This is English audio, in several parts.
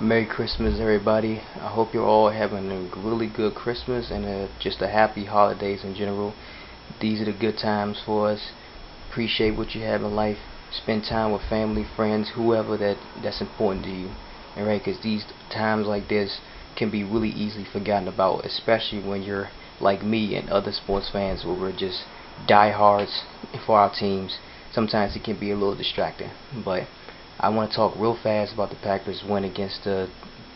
Merry Christmas, everybody. I hope you're all having a really good Christmas and just a happy holidays in general. These are the good times for us. Appreciate what you have in life. Spend time with family, friends, whoever that's important to you. Alright, because these times like this can be really easily forgotten about, especially when you're like me and other sports fans where we're just diehards for our teams. Sometimes it can be a little distracting, but I want to talk real fast about the Packers win against the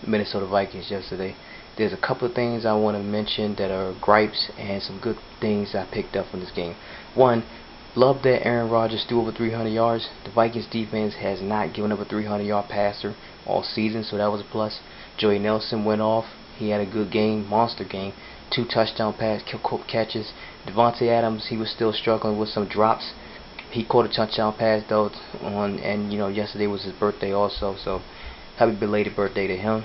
Minnesota Vikings yesterday. There's a couple of things I want to mention that are gripes and some good things I picked up from this game. One, love that Aaron Rodgers threw over 300 yards. The Vikings defense has not given up a 300-yard passer all season, so that was a plus. Joey Nelson went off. He had a good game, monster game. 2 touchdown catches. Davante Adams, he was still struggling with some drops. He caught a touchdown pass though and yesterday was his birthday also, so happy belated birthday to him.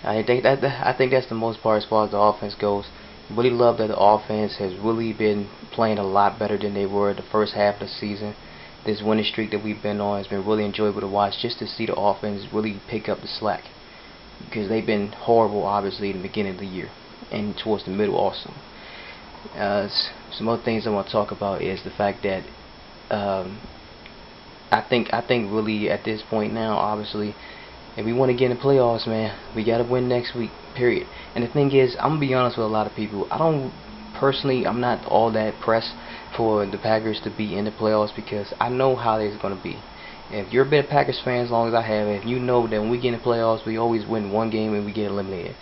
I think that's the most part as far as the offense goes. Really love that the offense has really been playing a lot better than they were the first half of the season. This winning streak that we've been on has been really enjoyable to watch, just to see the offense really pick up the slack, because they've been horrible obviously in the beginning of the year and towards the middle also. Some other things I want to talk about is the fact that I think really at this point now, obviously, if we want to get in the playoffs, man, we got to win next week, period. And the thing is, I'm gonna be honest with a lot of people. I'm not all that pressed for the Packers to be in the playoffs, because I know how they're going to be. If you're a bit of Packers fan, as long as I have, if you know that when we get in the playoffs, we always win one game and we get eliminated.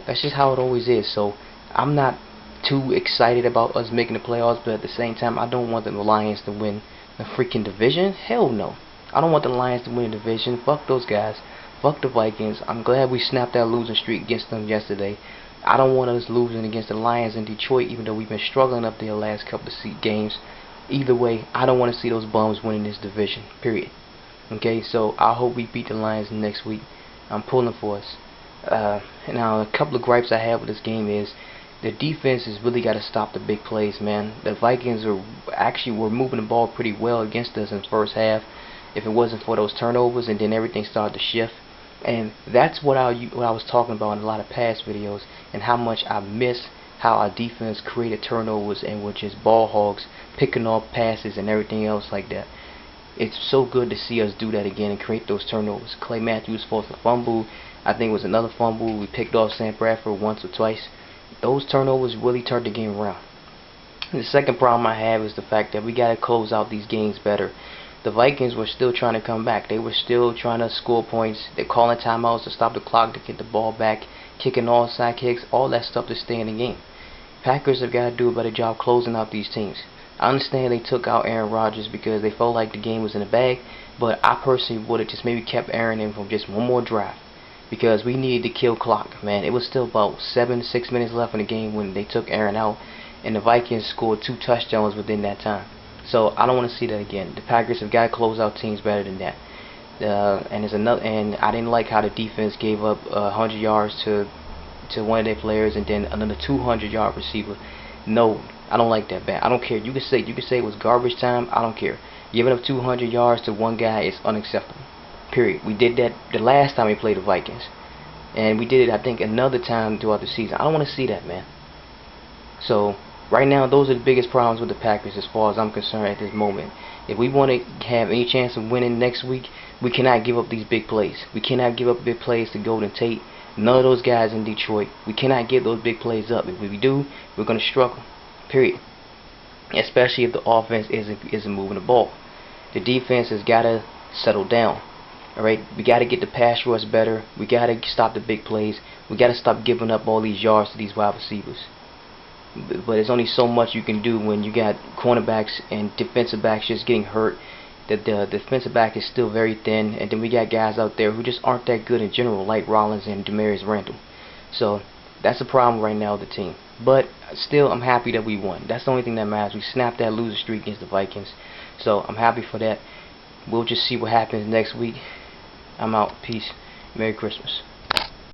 That's just how it always is. So I'm not too excited about us making the playoffs, but at the same time, I don't want the Lions to win the freaking division. Hell no. I don't want the Lions to win the division. Fuck those guys. Fuck the Vikings. I'm glad we snapped that losing streak against them yesterday. I don't want us losing against the Lions in Detroit, even though we've been struggling up there the last couple of games. Either way, I don't want to see those bums winning this division, period. Okay, so I hope we beat the Lions next week. I'm pulling for us. Now, a couple of gripes I have with this game is the defense has really got to stop the big plays, man. The Vikings were moving the ball pretty well against us in the first half, if it wasn't for those turnovers, and then everything started to shift. And that's what I was talking about in a lot of past videos, and how much I miss how our defense created turnovers and were just ball hogs, picking off passes and everything else like that. It's so good to see us do that again and create those turnovers. Clay Matthews forced a fumble. I think it was another fumble. We picked off Sam Bradford once or twice. Those turnovers really turned the game around. The second problem I have is the fact that we got to close out these games better. The Vikings were still trying to come back. They were still trying to score points. They're calling timeouts to stop the clock, to get the ball back, kicking onside kicks, all that stuff to stay in the game. Packers have got to do a better job closing out these teams. I understand they took out Aaron Rodgers because they felt like the game was in the bag, but I personally would have just maybe kept Aaron in for just one more drive, because we needed to kill clock, man. It was still about 6 minutes left in the game when they took Aaron out, and the Vikings scored 2 touchdowns within that time. So I don't want to see that again. The Packers have got to close out teams better than that. And I didn't like how the defense gave up 100 yards to one of their players, and then another 200-yard receiver. No, I don't like that bad. I don't care. You can say it was garbage time. I don't care. Giving up 200 yards to one guy is unacceptable. Period. We did that the last time we played the Vikings, and we did it, I think, another time throughout the season. I don't want to see that, man. So right now, those are the biggest problems with the Packers as far as I'm concerned at this moment. If we want to have any chance of winning next week, we cannot give up these big plays. We cannot give up big plays to Golden Tate. None of those guys in Detroit. We cannot give those big plays up. If we do, we're going to struggle. Period. Especially if the offense isn't moving the ball. The defense has got to settle down. Alright, we got to get the pass rush better. We got to stop the big plays. We got to stop giving up all these yards to these wide receivers. But there's only so much you can do when you got cornerbacks and defensive backs just getting hurt. The defensive back is still very thin, and then we got guys out there who just aren't that good in general, like Rollins and Demarius Randall. So that's the problem right now with the team. But still, I'm happy that we won. That's the only thing that matters. We snapped that losing streak against the Vikings, so I'm happy for that. We'll just see what happens next week. I'm out. Peace. Merry Christmas.